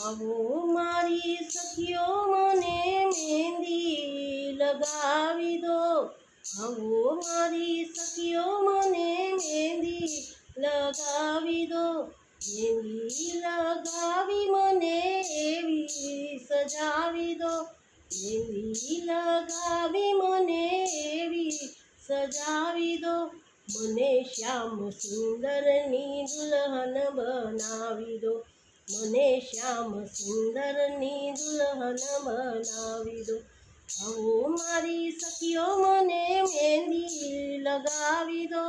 આવો મારી સખીઓ મને મહેંદી લગાવી દો, આવો મારી સખીઓ મને મહેંદી લગાવી દો, મહેંદી લગાવી મને એવી સજાવી દો, મહેંદી લગાવી મને એવી સજાવી દો, મને શ્યામ સુંદરની દુલ્હન બનાવી દો, મને શ્યામ સુંદરની દુલ્હન બનાવી દો. આવો મારી સખીઓ મને મહેંદી લગાવી દો,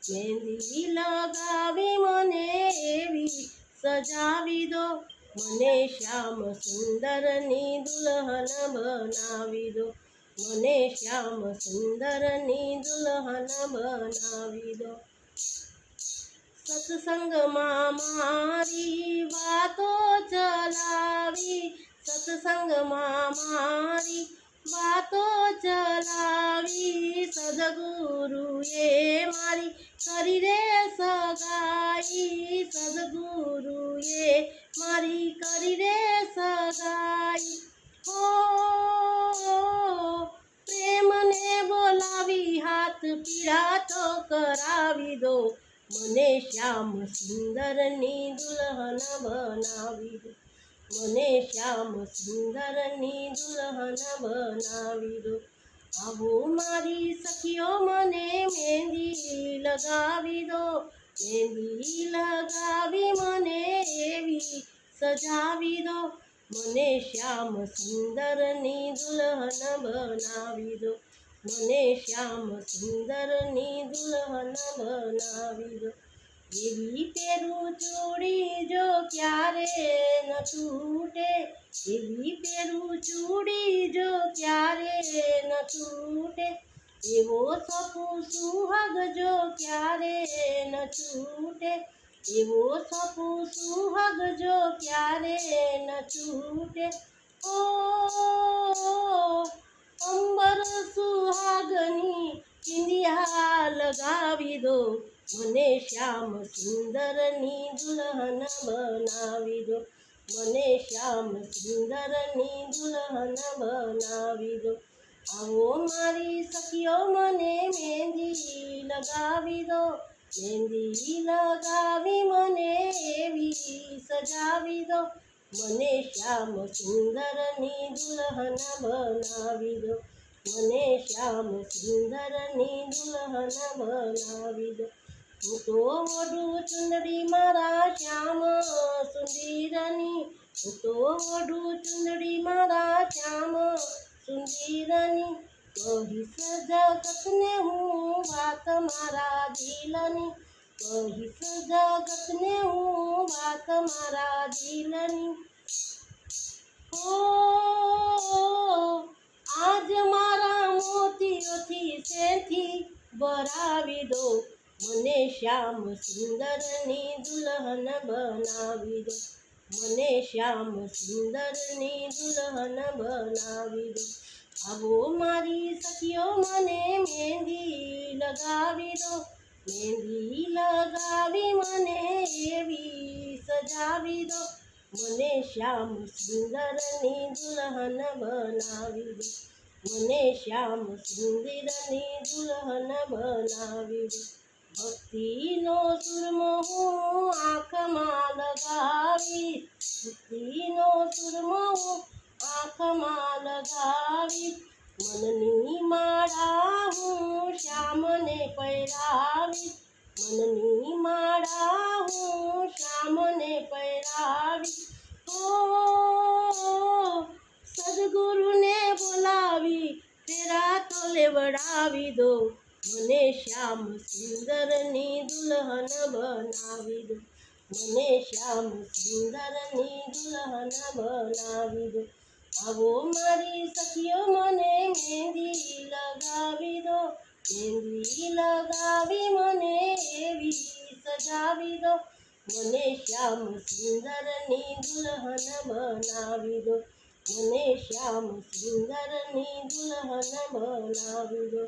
મહેંદી લગાવી મને એવી સજાવી દો, મને શ્યામ સુંદરની દુલ્હન બનાવી દો, મને શ્યામ સુંદરની દુલ્હન બનાવી દો. સત્સંગમાં મારી વાતો ચલાવી, સત્સંગમાં મારી વાતો ચલાવી, સદગુરુએ મારી કરી રે સગાઈ, સદગુરુએ મારી કરી રે સગાઈ. હો પ્રેમને બોલાવી હાથ પીળા તો કરાવી દો, મને શ્યામ સુંદરની દુલ્હન બનાવી દો, મને શ્યામ સુંદરની દુલ્હન બનાવી દો. આવો મારી સખીઓ મને મહેંદી લગાવી દો, મહેંદી લગાવી મને એવી સજાવી દો, મને શ્યામ સુંદરની દુલ્હન બનાવી દો, મને શ્યામ સુંદરની દુલ્હન બનાવી દો. એવી પેરું ચૂડી જો ક્યારે ન તૂટે, એવી પેરું ચૂડી જો ક્યારે ન તૂટે, એવો સપુ સુહાગ જો ક્યારે ન છૂટે, એવો સપુ સુહાગ જો ક્યારે ન છૂટે. ઓ અંબર સુહાગની ચિંધિયા લગાવી દો, મને શ્યામ સુંદરની દુલ્હન બનાવી દો, મને શ્યામ સુંદરની દુલ્હન બનાવી દો. આવો મારી સખીઓ મને મહેંદી લગાવી દો, મહેંદી લગાવી મને એવી સજાવી દો, મને શ્યામ સુંદરની દુલ્હન બનાવી દો, મને શ્યામ સુંદરની દુલ્હન બનાવી દો. હું તો ઓઢું ચુંદડી મારા શ્યામ સુંદરની, હું તો ઓઢું ચુંદડી મારા શ્યામ સુંદરની, કહીશ જગતને હું વાત મારા દિલની, કહીશ જગતને હું વાત મારા દિલની. ઓ આજ મારા મોતીઓથી શેથી ભરાવી દો, મને શ્યામ સુંદરની દુલ્હન બનાવી દો, મને શ્યામ સુંદરની દુલ્હન બનાવી દો. આવો મારી સખીઓ મને મહેંદી લગાવી દો, મહેંદી લગાવી મને એવી સજાવી દો, મને શ્યામ સુંદરની દુલ્હન બનાવી દો, મને શ્યામ સુંદરની દુલ્હન બનાવી દો. ભક્તિનો સુરમો હું આંખમાં લગાવી, ભક્તિનો સુરમો હું આંખમાં લગાવી, મનની માળા હું શ્યામને પહેરાવી, મનની માળા હું શ્યામને પહેરાવી. ઓ સદગુરુને બોલાવી ફેરા તો લેવડાવી દો, મને શ્યામ સુંદરની દુલ્હન બનાવી દો, મને શ્યામ સુંદરની દુલ્હન બનાવી દો. આવો મારી સખીઓ મને મહેંદી લગાવી દો, મહેંદી લગાવી મને એવી સજાવી દો, મને શ્યામ સુંદરની દુલ્હન બનાવી દો, મને શ્યામ સુંદરની દુલ્હન બનાવી દો.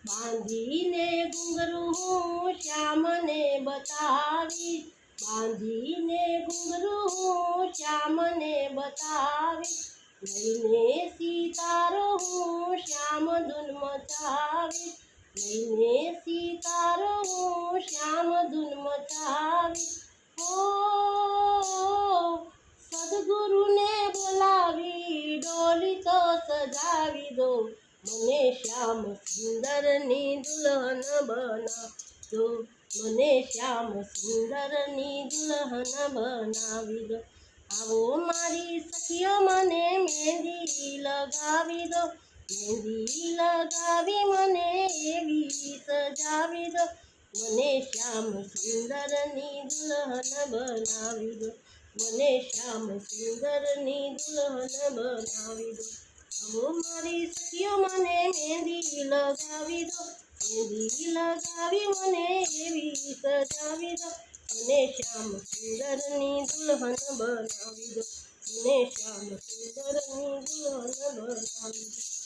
બાંધીને ઘૂંઘરું હું શ્યામને બતાવી, બાંધીને ઘૂંઘરું હું શ્યામને બતાવી, લઈને સિતારો હું શ્યામ ધૂન મચાવી, લઈને સિતારો હું શ્યામ ધૂન મચાવી. ઓ સદગુરુને બોલાવી ડોલી તો સજાવી દો, મને શ્યામ સુંદરની દુલ્હન બનાવી દો, મને શ્યામ સુંદરની દુલ્હન બનાવી દો. આવો મારી સખીઓ મને મહેંદી લગાવી દો, મહેંદી લગાવી મને એવી સજાવી દો, મને શ્યામ સુંદરની દુલ્હન બનાવી દો, મને શ્યામ સુંદરની દુલ્હન બનાવી દો. આવો મારી સખીઓ મને મહેંદી લગાવી દો, મહેંદી લગાવી મને એવી સજાવી દો, મને શ્યામ સુંદરની દુલ્હન બનાવી દો, મને શ્યામ સુંદરની દુલ્હન બનાવી દો.